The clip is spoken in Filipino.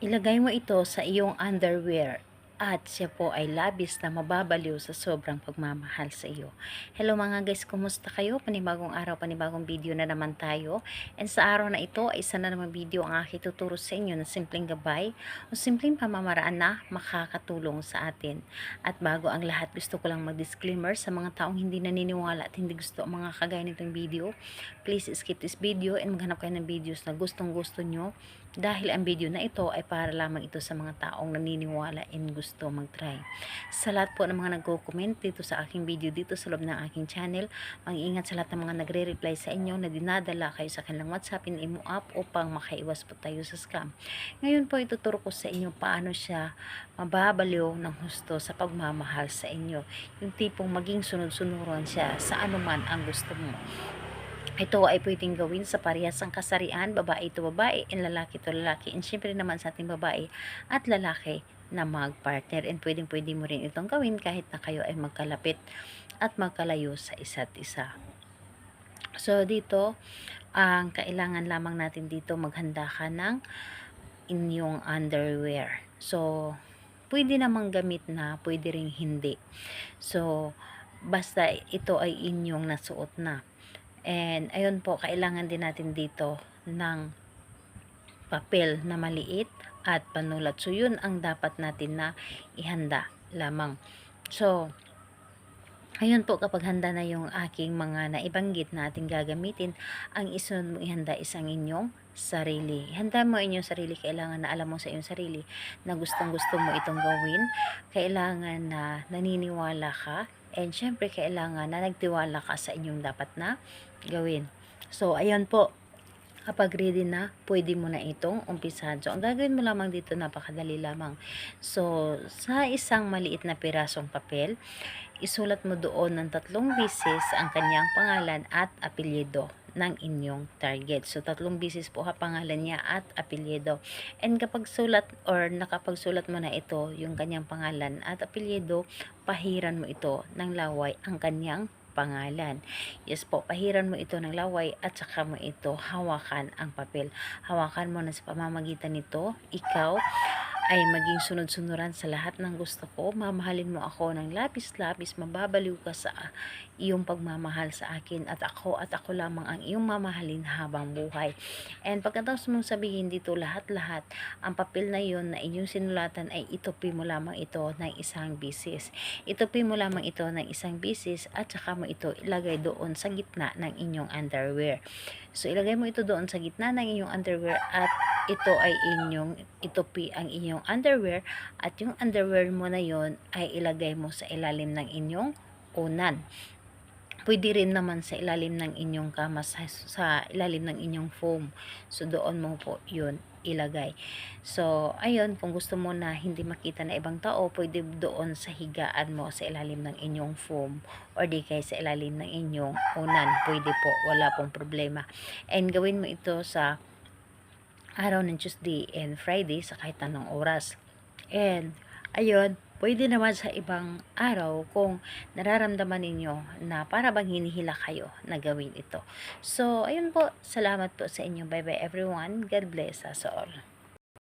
Ilagay mo ito sa iyong underwear at siya po ay labis na mababaliw sa sobrang pagmamahal sa iyo. Hello mga guys, kumusta kayo? Panibagong araw, panibagong video na naman tayo. And sa araw na ito ay isa na naman video ang aking tuturo sa inyo na simpleng gabay o simpleng pamamaraan na makakatulong sa atin. At bago ang lahat, gusto ko lang mag-disclaimer sa mga taong hindi naniniwala at hindi gusto ang mga kagaya nitong video. Please skip this video and maghanap kayo ng videos na gustong gusto nyo, dahil ang video na ito ay para lamang ito sa mga taong naniniwala and gusto mag-try. Sa lahat po ng mga nagko-comment dito sa aking video dito sa loob ng aking channel, mag-iingat sa lahat ng mga nagre-reply sa inyo na dinadala kayo sa kanilang WhatsApp and Imo app upang makaiwas po tayo sa scam. Ngayon po ituturo ko sa inyo paano siya mababaliw ng husto sa pagmamahal sa inyo. Yung tipong maging sunod-sunuran siya sa anuman ang gusto mo. Ito ay pwedeng gawin sa parehas ang kasarian, babae ito babae, and lalaki ito lalaki. And syempre naman sa ating babae at lalaki na mag-partner. And pwedeng-pwede mo rin itong gawin kahit na kayo ay magkalapit at magkalayo sa isa't isa. So dito, ang kailangan lamang natin dito, maghanda ka ng inyong underwear. So, pwede namang gamit na, pwede ring hindi. So, basta ito ay inyong nasuot na. And ayun po, kailangan din natin dito ng papel na maliit at panulat. So yun ang dapat natin na ihanda lamang. So ayun po, kapag handa na yung aking mga naibanggit na ating gagamitin, ang isunod mo ihanda isang inyong sarili. Handa mo inyong sarili, kailangan na alam mo sa iyong sarili na gustong gusto mo itong gawin. Kailangan na naniniwala ka, and syempre kailangan na nagtiwala ka sa inyong dapat na gawin. So ayan po, kapag ready na, pwede mo na itong umpisahan. So, ang gagawin mo lamang dito, napakadali lamang. So, sa isang maliit na pirasong papel, isulat mo doon ng 3 beses ang kanyang pangalan at apelyido ng inyong target. So, 3 beses po pangalan niya at apelyido. And kapag sulat or nakapagsulat mo na ito, yung kanyang pangalan at apelyido, pahiran mo ito ng laway ang kanyang pangalan. Yes po, pahiran mo ito ng laway at saka mo ito hawakan ang papel. Hawakan mo na sa pamamagitan nito, ikaw ay maging sunod-sunuran sa lahat ng gusto ko. Mamahalin mo ako ng labis-labis, mababaliw ka sa iyong pagmamahal sa akin, at ako lamang ang iyong mamahalin habang buhay. And pagkatapos mong sabihin dito lahat-lahat, ang papel na iyon na inyong sinulatan ay itupi mo lamang ito ng isang bisis. Itupi mo lamang ito ng isang bisis at saka mo ito ilagay doon sa gitna ng inyong underwear. So ilagay mo ito doon sa gitna ng inyong underwear at ito ay inyong itupi ang inyong underwear, at yung underwear mo na yon ay ilagay mo sa ilalim ng inyong unan. Pwede rin naman sa ilalim ng inyong kama, sa ilalim ng inyong foam. So doon mo po yun ilagay. So ayun, kung gusto mo na hindi makita na ibang tao, pwede doon sa higaan mo sa ilalim ng inyong foam or di kaya sa ilalim ng inyong unan. Pwede po, wala pong problema. And gawin mo ito sa araw ng Tuesday and Friday sa kahit anong oras. And ayun, pwede naman sa ibang araw kung nararamdaman ninyo na para bang hinihila kayo na gawin ito. So ayun po, salamat po sa inyo. Bye bye everyone. God bless us all.